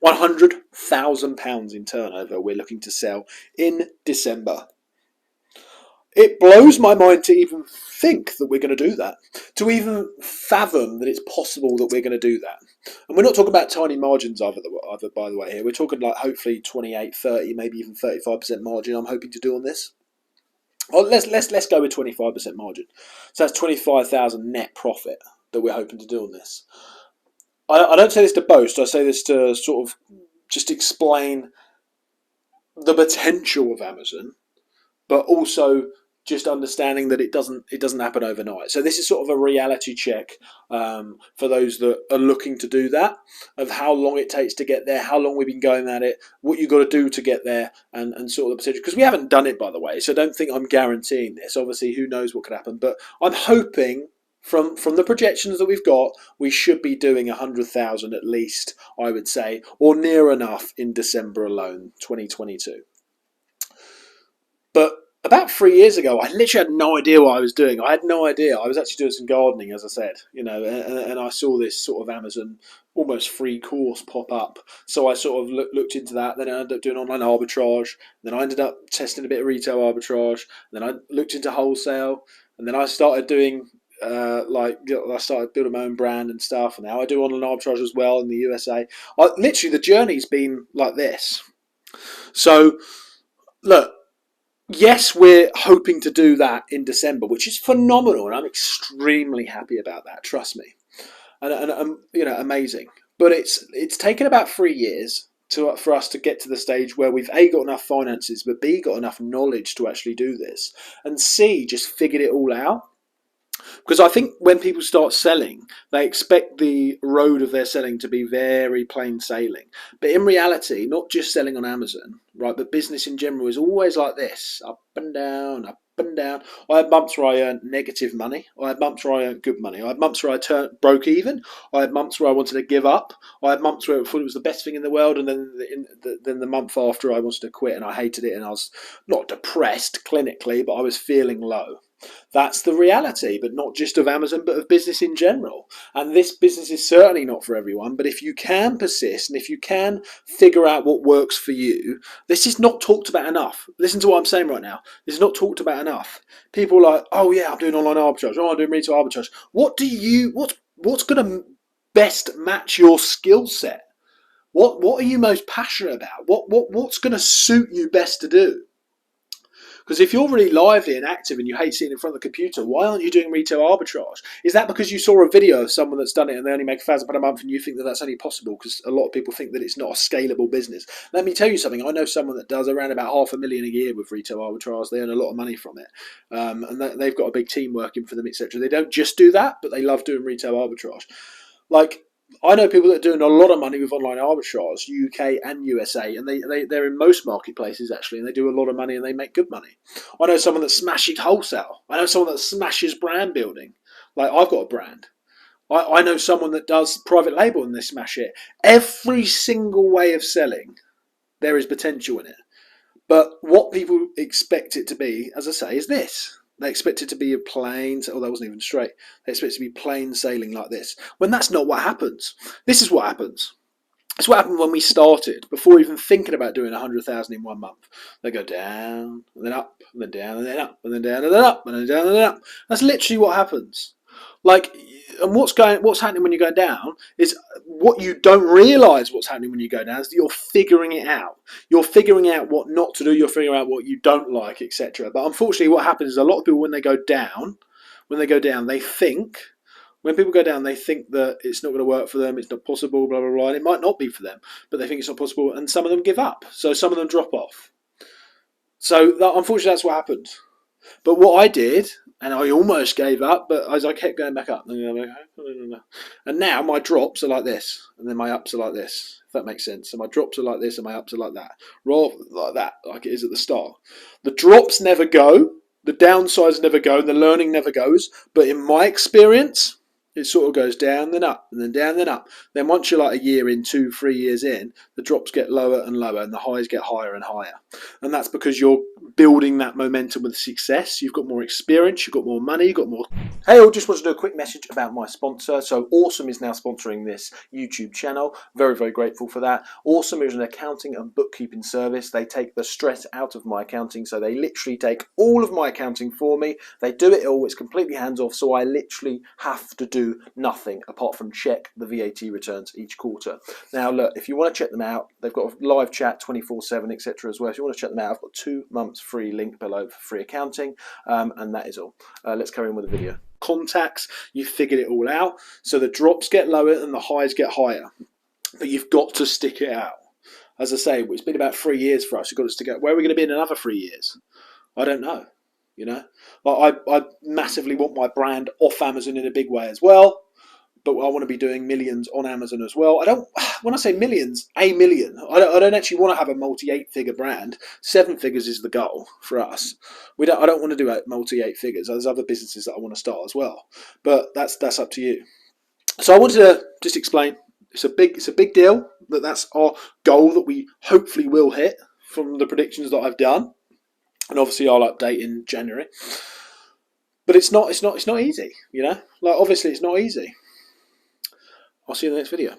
£100,000 in turnover we're looking to sell in December. It blows my mind to even think that we're going to do that, to even fathom that it's possible that we're going to do that. And we're not talking about tiny margins either, by the way, here. We're talking like hopefully 28, 30, maybe even 35% margin I'm hoping to do on this. Well, let's go with 25% margin. So that's 25,000 net profit that we're hoping to do on this. I don't say this to boast. I say this to sort of just explain the potential of Amazon, but also just understanding that it doesn't happen overnight. So this is sort of a reality check for those that are looking to do that, of how long it takes to get there, how long we've been going at it, what you've got to do to get there, and sort of the potential. Because we haven't done it, by the way, so don't think I'm guaranteeing this. Obviously, who knows what could happen, but I'm hoping from the projections that we've got, we should be doing 100,000 at least, I would say, or near enough in December alone, 2022. But about 3 years ago, I literally had no idea what I was doing. I had no idea. I was actually doing some gardening, as I said, and I saw this sort of Amazon almost free course pop up. So I sort of looked into that. Then I ended up doing online arbitrage. Then I ended up testing a bit of retail arbitrage. Then I looked into wholesale, and then I started doing I started building my own brand and stuff. And now I do online arbitrage as well in the USA. Literally, the journey's been like this. So look. Yes, we're hoping to do that in December, which is phenomenal, and I'm extremely happy about that. Trust me, and amazing. But it's taken about 3 years for us to get to the stage where we've A, got enough finances, but B, got enough knowledge to actually do this, and C, just figured it all out. Because I think when people start selling, they expect the road of their selling to be very plain sailing. But in reality, not just selling on Amazon, right, but business in general is always like this, up and down, up and down. I had months where I earned negative money. I had months where I earned good money. I had months where I broke even. I had months where I wanted to give up. I had months where I thought it was the best thing in the world, and then the month after I wanted to quit and I hated it, and I was not depressed clinically, but I was feeling low. That's the reality, but not just of Amazon, but of business in general. And this business is certainly not for everyone, but if you can persist and if you can figure out what works for you, this is not talked about enough. Listen to what I'm saying right now. This is not talked about enough. People are like, oh yeah, I'm doing online arbitrage. Oh, I'm doing retail arbitrage. What's going to best match your skill set? What are you most passionate about? What's going to suit you best to do? Because if you're really lively and active and you hate sitting in front of the computer, why aren't you doing retail arbitrage? Is that because you saw a video of someone that's done it and they only make £1,000 a month and you think that that's only possible? Because a lot of people think that it's not a scalable business. Let me tell you something. I know someone that does around about $500,000 a year with retail arbitrage. They earn a lot of money from it. And they've got a big team working for them, etc. They don't just do that, but they love doing retail arbitrage. Like, I know people that are doing a lot of money with online arbitrage, UK and USA, and they're in most marketplaces actually, and they do a lot of money and they make good money. I know someone that smashes wholesale. I know someone that smashes brand building. Like, I've got a brand. I know someone that does private label and they smash it. Every single way of selling, there is potential in it. But what people expect it to be, as I say, is this. They expect it to be a plain, that wasn't even straight. They expect it to be plain sailing like this. When that's not what happens. This is what happens. It's what happened when we started, before even thinking about doing 100,000 in 1 month. They go down, and then up, and then down, and then up, and then down, and then up, and then down, and then up. That's literally what happens. Like, and what's happening when you go down is what you don't realise what's happening when you go down is that you're figuring it out. You're figuring out what not to do. You're figuring out what you don't like, etc. But unfortunately, what happens is a lot of people, when they go down, they think. When people go down, they think that it's not going to work for them. It's not possible. Blah blah blah. And it might not be for them, but they think it's not possible, and some of them give up. So some of them drop off. So unfortunately, that's what happened. But what I did, and I almost gave up, but as I kept going back up, and now my drops are like this, and then my ups are like this, if that makes sense. So my drops are like this, and my ups are like that, rather like that, like it is at the start. The drops never go, the downsides never go, and the learning never goes. But in my experience, It sort of goes down, then up, and then down, then up. Then once you're like a year in, 2, 3 years in, the drops get lower and lower, and the highs get higher and higher. And that's because you're building that momentum with success. You've got more experience, you've got more money, you've got more. Hey, I just want to do a quick message about my sponsor. So Awesome is now sponsoring this YouTube channel. Very, very grateful for that. Awesome is an accounting and bookkeeping service. They take the stress out of my accounting. So they literally take all of my accounting for me. They do it all. It's completely hands off. So I literally have to do nothing apart from check the VAT returns each quarter. Now, look, if you want to check them out, they've got a live chat 24/7, etc. as well. If you want to check them out, I've got 2 months free link below for free accounting, and that is all. Let's carry on with the video. Contacts, you figured it all out. So the drops get lower and the highs get higher, but you've got to stick it out. As I say, it's been about 3 years for us. You've got to stick it out. Where are we going to be in another 3 years? I don't know. You know, I massively want my brand off Amazon in a big way as well. But I want to be doing millions on Amazon as well. I don't. When I say millions, a million. I don't actually want to have a multi-8-figure brand. 7 figures is the goal for us. I don't want to do multi-8 figures. There's other businesses that I want to start as well. But that's up to you. So I wanted to just explain. It's a big deal. That's our goal that we hopefully will hit from the predictions that I've done. And obviously I'll update in January. But it's not easy. You know, like obviously it's not easy. I'll see you in the next video.